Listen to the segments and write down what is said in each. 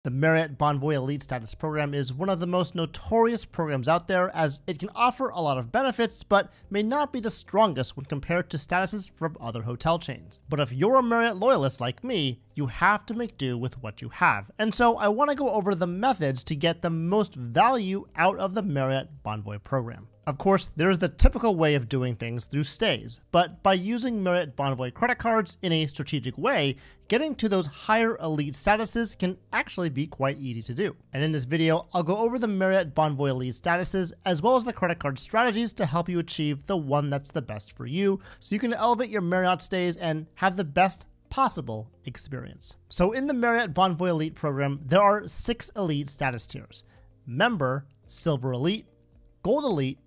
The Marriott Bonvoy Elite status program is one of the most notorious programs out there, as it can offer a lot of benefits but may not be the strongest when compared to statuses from other hotel chains. But if you're a Marriott loyalist like me, you have to make do with what you have. And so I want to go over the methods to get the most value out of the Marriott Bonvoy program. Of course, there's the typical way of doing things through stays, but by using Marriott Bonvoy credit cards in a strategic way, getting to those higher elite statuses can actually be quite easy to do. And in this video, I'll go over the Marriott Bonvoy Elite statuses as well as the credit card strategies to help you achieve the one that's the best for you, so you can elevate your Marriott stays and have the best possible experience. So in the Marriott Bonvoy Elite program, there are 6 elite status tiers: Member, Silver Elite, Gold Elite,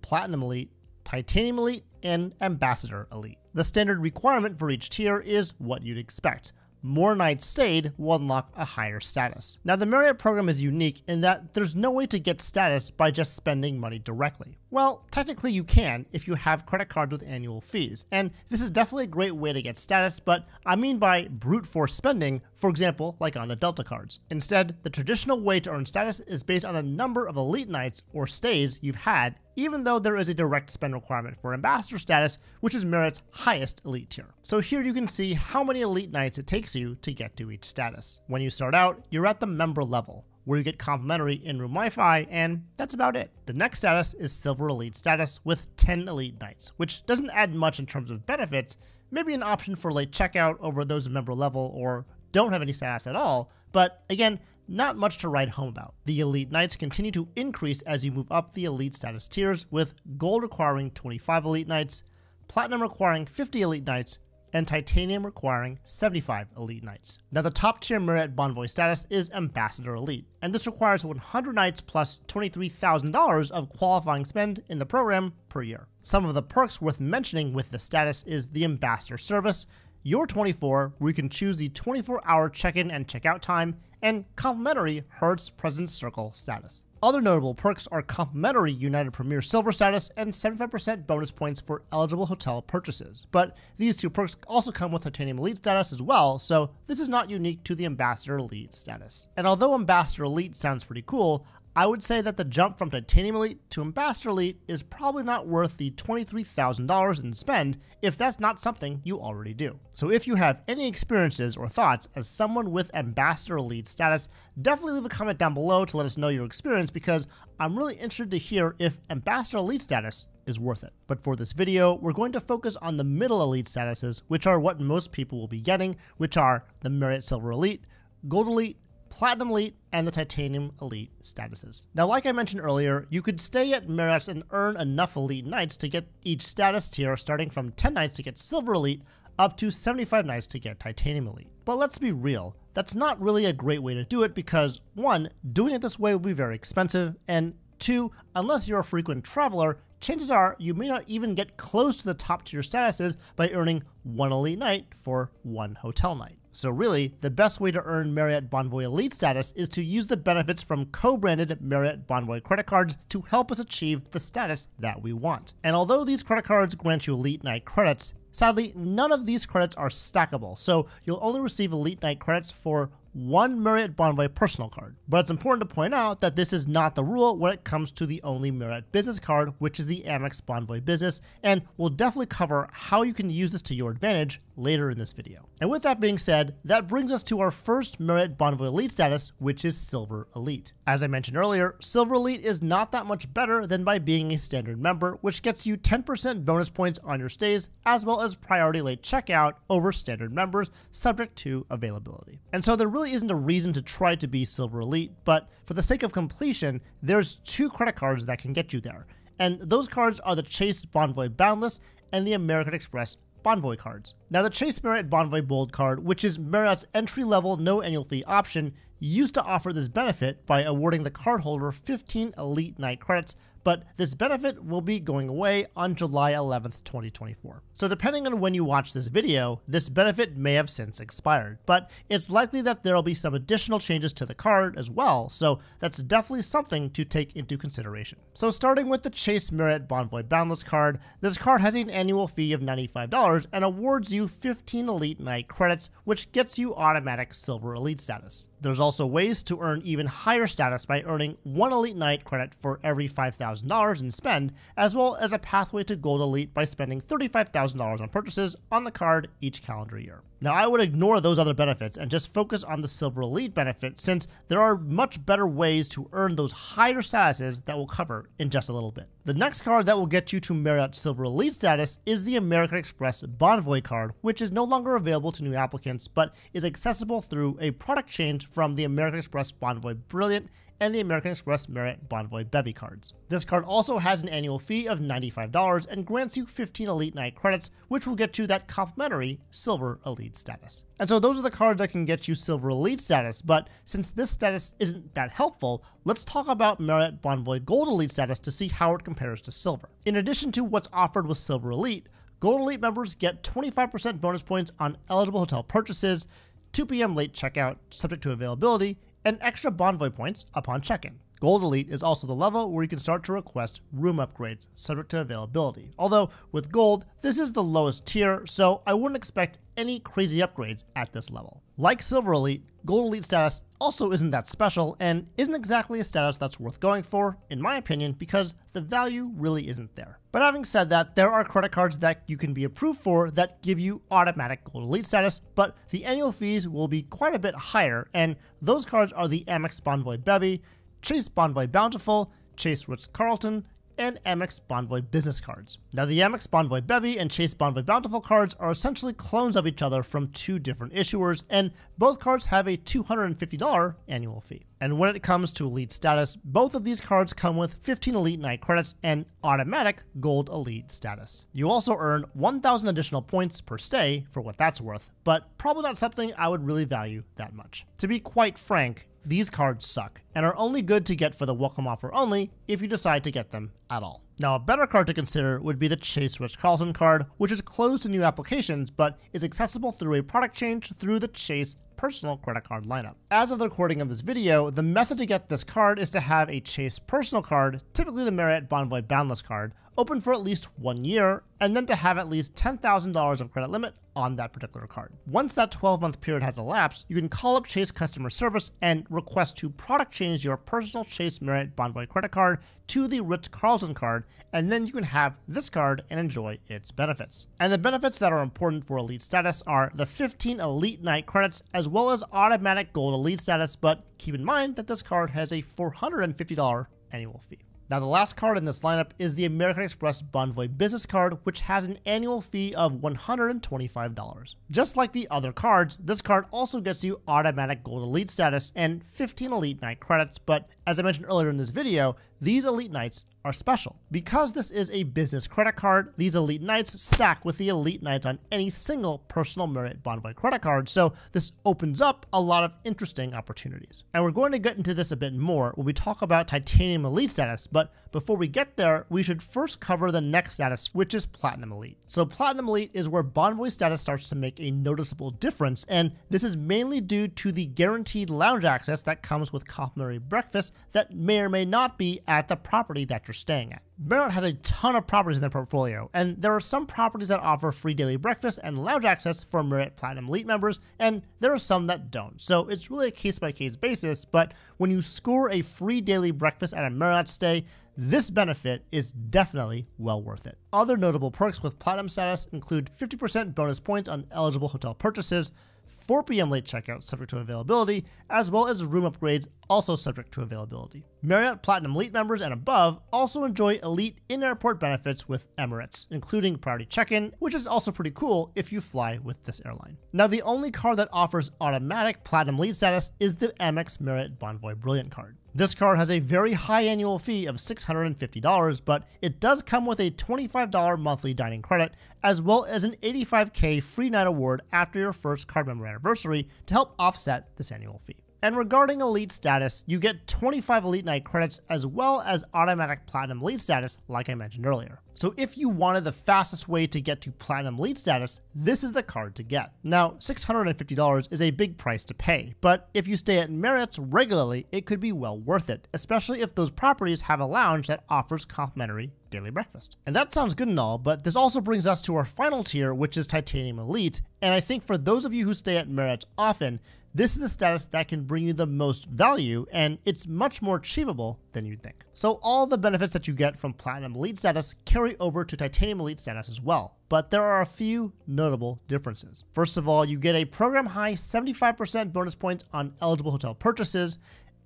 Platinum Elite, Titanium Elite, and Ambassador Elite. The standard requirement for each tier is what you'd expect. More nights stayed will unlock a higher status. Now, the Marriott program is unique in that there's no way to get status by just spending money directly. Well, technically you can if you have credit cards with annual fees, and this is definitely a great way to get status, but I mean by brute force spending, for example, like on the Delta cards. Instead, the traditional way to earn status is based on the number of elite nights or stays you've had, even though there is a direct spend requirement for ambassador status, which is Marriott's highest elite tier. So here you can see how many elite nights it takes you to get to each status. When you start out, you're at the member level, where you get complimentary in-room Wi-Fi, and that's about it. The next status is Silver Elite status with 10 elite nights, which doesn't add much in terms of benefits, maybe an option for late checkout over those member level or don't have any status at all, but again, not much to write home about. The elite nights continue to increase as you move up the elite status tiers, with Gold requiring 25 elite nights, Platinum requiring 50 elite nights, and Titanium requiring 75 elite nights. Now, the top tier Marriott Bonvoy status is Ambassador Elite, and this requires 100 nights plus $23,000 of qualifying spend in the program per year. Some of the perks worth mentioning with the status is the Ambassador service, Your 24, where you can choose the 24-hour check-in and check-out time, and complimentary Hertz President's Circle status. Other notable perks are complimentary United Premier Silver status and 75% bonus points for eligible hotel purchases. But these two perks also come with Titanium Elite status as well, so this is not unique to the Ambassador Elite status. And although Ambassador Elite sounds pretty cool, I would say that the jump from Titanium Elite to Ambassador Elite is probably not worth the $23,000 in spend if that's not something you already do. So if you have any experiences or thoughts as someone with Ambassador Elite status, definitely leave a comment down below to let us know your experience, because I'm really interested to hear if Ambassador Elite status is worth it. But for this video, we're going to focus on the middle elite statuses, which are what most people will be getting, which are the Marriott Silver Elite, Gold Elite, Platinum Elite, and the Titanium Elite statuses. Now, like I mentioned earlier, you could stay at Marriott's and earn enough elite nights to get each status tier, starting from 10 nights to get Silver Elite, up to 75 nights to get Titanium Elite. But let's be real, that's not really a great way to do it because, 1, doing it this way will be very expensive, and 2, unless you're a frequent traveler, chances are you may not even get close to the top tier statuses by earning 1 elite night for 1 hotel night. So really, the best way to earn Marriott Bonvoy Elite status is to use the benefits from co-branded Marriott Bonvoy credit cards to help us achieve the status that we want. And although these credit cards grant you elite night credits, sadly, none of these credits are stackable, so you'll only receive elite night credits for 1 Marriott Bonvoy personal card. But it's important to point out that this is not the rule when it comes to the only Marriott business card, which is the Amex Bonvoy Business, and we'll definitely cover how you can use this to your advantage later in this video. And with that being said, that brings us to our first Marriott Bonvoy Elite status, which is Silver Elite. As I mentioned earlier, Silver Elite is not that much better than by being a standard member, which gets you 10% bonus points on your stays, as well as priority late checkout over standard members, subject to availability. And so there really isn't a reason to try to be Silver Elite, but for the sake of completion, there's 2 credit cards that can get you there. And those cards are the Chase Bonvoy Boundless and the American Express Bonvoy cards. Now, the Chase Marriott Bonvoy Bold card, which is Marriott's entry-level no annual fee option, used to offer this benefit by awarding the cardholder 15 elite night credits but this benefit will be going away on July 11th, 2024. So depending on when you watch this video, this benefit may have since expired, but it's likely that there will be some additional changes to the card as well, so that's definitely something to take into consideration. So starting with the Chase Marriott Bonvoy Boundless card, this card has an annual fee of $95 and awards you 15 Elite Night credits, which gets you automatic Silver Elite status. There's also ways to earn even higher status by earning 1 Elite Night credit for every $5,000 in spend, as well as a pathway to Gold Elite by spending $35,000 on purchases on the card each calendar year. Now, I would ignore those other benefits and just focus on the Silver Elite benefit, since there are much better ways to earn those higher statuses that we'll cover in just a little bit. The next card that will get you to Marriott Silver Elite status is the American Express Bonvoy card, which is no longer available to new applicants, but is accessible through a product change from the American Express Bonvoy Brilliant and the American Express Marriott Bonvoy Bevy cards. This card also has an annual fee of $95 and grants you 15 Elite Night credits, which will get you that complimentary Silver Elite status. And so those are the cards that can get you Silver Elite status, but since this status isn't that helpful, let's talk about Marriott Bonvoy Gold Elite status to see how it compares to Silver. In addition to what's offered with Silver Elite, Gold Elite members get 25% bonus points on eligible hotel purchases, 2 p.m. late checkout subject to availability, and extra Bonvoy points upon check-in. Gold Elite is also the level where you can start to request room upgrades subject to availability. Although with Gold, this is the lowest tier, so I wouldn't expect any crazy upgrades at this level. Like Silver Elite, Gold Elite status also isn't that special and isn't exactly a status that's worth going for, in my opinion, because the value really isn't there. But having said that, there are credit cards that you can be approved for that give you automatic Gold Elite status, but the annual fees will be quite a bit higher, and those cards are the Amex Bonvoy Bevy, Chase Bonvoy Bountiful, Chase Ritz-Carlton, and Amex Bonvoy Business cards. Now, the Amex Bonvoy Bevy and Chase Bonvoy Bountiful cards are essentially clones of each other from two different issuers, and both cards have a $250 annual fee. And when it comes to Elite status, both of these cards come with 15 Elite Night credits and automatic Gold Elite status. You also earn 1,000 additional points per stay for what that's worth, but probably not something I would really value that much. To be quite frank, these cards suck and are only good to get for the welcome offer only if you decide to get them at all. Now, a better card to consider would be the Chase Ritz-Carlton card, which is closed to new applications but is accessible through a product change through the Chase personal credit card lineup. As of the recording of this video, the method to get this card is to have a Chase personal card, typically the Marriott Bonvoy Boundless card, open for at least 1 year, and then to have at least $10,000 of credit limit on that particular card. Once that 12-month period has elapsed, you can call up Chase customer service and request to product change your personal Chase Marriott Bonvoy credit card to the Ritz-Carlton card, and then you can have this card and enjoy its benefits. And the benefits that are important for Elite status are the 15 Elite Night credits as well as automatic Gold Elite status, but keep in mind that this card has a $450 annual fee. Now, the last card in this lineup is the American Express Bonvoy Business card, which has an annual fee of $125. Just like the other cards, this card also gets you automatic Gold Elite status and 15 Elite Night credits, but as I mentioned earlier in this video, these Elite Nights are special. Because this is a business credit card, these Elite Nights stack with the Elite Nights on any single personal Marriott Bonvoy credit card, so this opens up a lot of interesting opportunities. And we're going to get into this a bit more when we talk about Titanium Elite status, but before we get there, we should first cover the next status, which is Platinum Elite. So Platinum Elite is where Bonvoy status starts to make a noticeable difference, and this is mainly due to the guaranteed lounge access that comes with complimentary breakfast that may or may not be at the property that you're staying at. Marriott has a ton of properties in their portfolio, and there are some properties that offer free daily breakfast and lounge access for Marriott Platinum Elite members, and there are some that don't. So it's really a case-by-case basis, but when you score a free daily breakfast at a Marriott stay, this benefit is definitely well worth it. Other notable perks with Platinum status include 50% bonus points on eligible hotel purchases, 4 p.m. late checkout subject to availability, as well as room upgrades also subject to availability. Marriott Platinum Elite members and above also enjoy elite in-airport benefits with Emirates, including priority check-in, which is also pretty cool if you fly with this airline. Now, the only card that offers automatic Platinum Elite status is the Amex Marriott Bonvoy Brilliant card. This card has a very high annual fee of $650, but it does come with a $25 monthly dining credit, as well as an $85K free night award after your first card member anniversary to help offset this annual fee. And regarding Elite status, you get 25 Elite Night credits as well as automatic Platinum Elite status, like I mentioned earlier. So if you wanted the fastest way to get to Platinum Elite status, this is the card to get. Now, $650 is a big price to pay, but if you stay at Marriott's regularly, it could be well worth it, especially if those properties have a lounge that offers complimentary daily breakfast. And that sounds good and all, but this also brings us to our final tier, which is Titanium Elite. And I think for those of you who stay at Marriott often, this is the status that can bring you the most value, and it's much more achievable than you'd think. So all the benefits that you get from Platinum Elite status carry over to Titanium Elite status as well, but there are a few notable differences. First of all, you get a program high 75% bonus points on eligible hotel purchases,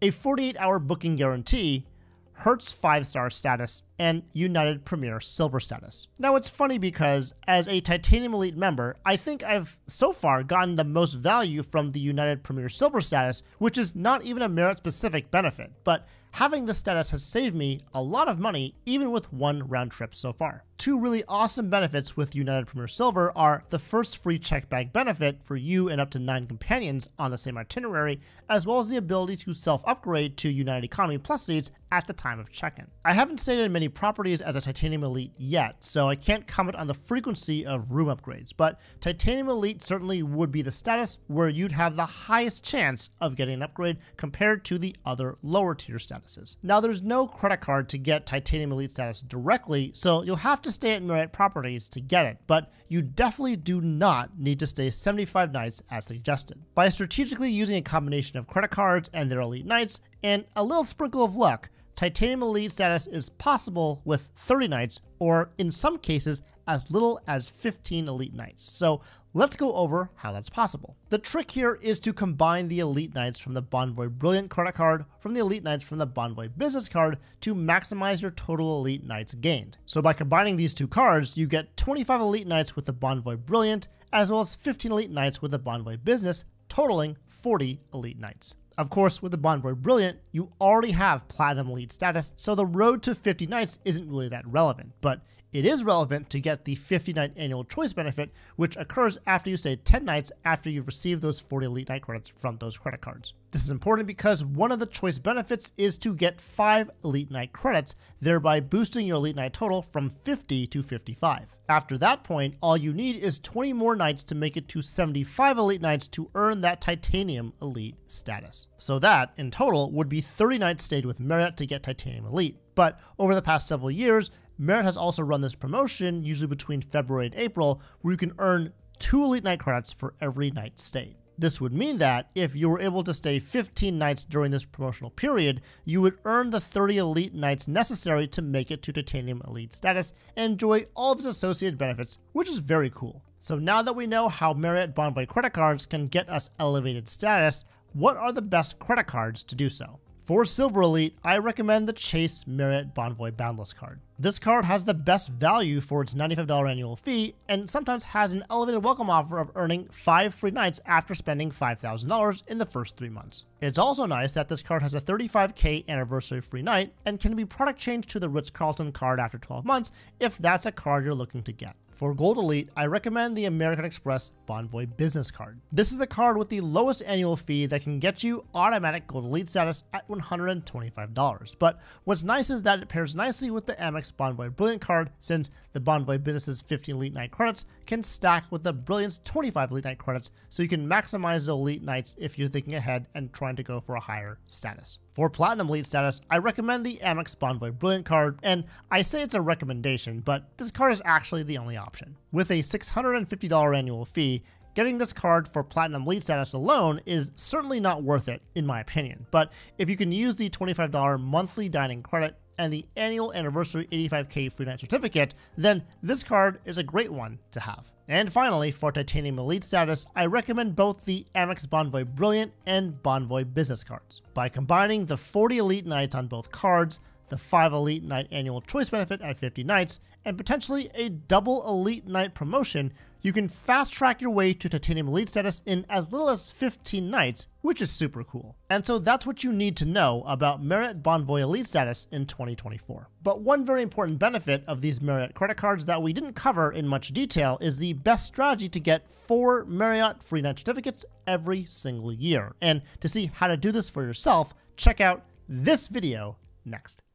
a 48-hour booking guarantee, Hertz 5-star status, and United Premier Silver status. Now it's funny because as a Titanium Elite member, I think I've so far gotten the most value from the United Premier Silver status, which is not even a Marriott specific benefit, but having this status has saved me a lot of money even with one round trip so far. Two really awesome benefits with United Premier Silver are the first free check bag benefit for you and up to 9 companions on the same itinerary, as well as the ability to self-upgrade to United Economy Plus seats at the time of check-in. I haven't stayed in many properties as a Titanium Elite yet, so I can't comment on the frequency of room upgrades, but Titanium Elite certainly would be the status where you'd have the highest chance of getting an upgrade compared to the other lower tier statuses. Now there's no credit card to get Titanium Elite status directly, so you'll have to stay at Marriott properties to get it, but you definitely do not need to stay 75 nights as suggested. By strategically using a combination of credit cards and their Elite nights, and a little sprinkle of luck, Titanium Elite status is possible with 30 nights, or in some cases, as little as 15 Elite nights. So let's go over how that's possible. The trick here is to combine the Elite nights from the Bonvoy Brilliant credit card from the Elite nights from the Bonvoy Business card to maximize your total Elite nights gained. So by combining these two cards, you get 25 Elite nights with the Bonvoy Brilliant, as well as 15 Elite nights with the Bonvoy Business, totaling 40 Elite nights. Of course, with the Bonvoy Brilliant, you already have Platinum Elite status, so the road to 50 nights isn't really that relevant, but it is relevant to get the 50-night annual choice benefit, which occurs after you stay 10 nights after you've received those 40 Elite Night credits from those credit cards. This is important because one of the choice benefits is to get 5 Elite Night credits, thereby boosting your Elite Night total from 50 to 55. After that point, all you need is 20 more nights to make it to 75 Elite Nights to earn that Titanium Elite status. So that, in total, would be 30 nights stayed with Marriott to get Titanium Elite. But over the past several years, Marriott has also run this promotion, usually between February and April, where you can earn 2 Elite Night credits for every night stayed. This would mean that if you were able to stay 15 nights during this promotional period, you would earn the 30 Elite Nights necessary to make it to Titanium Elite status and enjoy all of its associated benefits, which is very cool. So now that we know how Marriott Bonvoy credit cards can get us elevated status, what are the best credit cards to do so? For Silver Elite, I recommend the Chase Marriott Bonvoy Boundless card. This card has the best value for its $95 annual fee and sometimes has an elevated welcome offer of earning 5 free nights after spending $5,000 in the first 3 months. It's also nice that this card has a $35K anniversary free night and can be product changed to the Ritz-Carlton card after 12 months if that's a card you're looking to get. For Gold Elite, I recommend the American Express Bonvoy Business card. This is the card with the lowest annual fee that can get you automatic Gold Elite status at $125. But what's nice is that it pairs nicely with the Amex Bonvoy Brilliant card, since the Bonvoy Business's 15 Elite Night credits can stack with the Brilliant's 25 Elite Night credits, so you can maximize the Elite Nights if you're thinking ahead and trying to go for a higher status. For Platinum Elite status, I recommend the Amex Bonvoy Brilliant card, and I say it's a recommendation, but this card is actually the only option. With a $650 annual fee, getting this card for Platinum Elite status alone is certainly not worth it, in my opinion. But if you can use the $25 monthly dining credit and the annual anniversary 85K free night certificate, then this card is a great one to have. And finally, for Titanium Elite status, I recommend both the Amex Bonvoy Brilliant and Bonvoy Business cards. By combining the 40 Elite Nights on both cards, the 5 Elite Night annual choice benefit at 50 nights, and potentially a double Elite Night promotion, You can fast track your way to Titanium Elite status in as little as 15 nights, which is super cool. And so that's what you need to know about Marriott Bonvoy Elite status in 2024. But one very important benefit of these Marriott credit cards that we didn't cover in much detail is the best strategy to get 4 Marriott free night certificates every single year. And to see how to do this for yourself, check out this video next.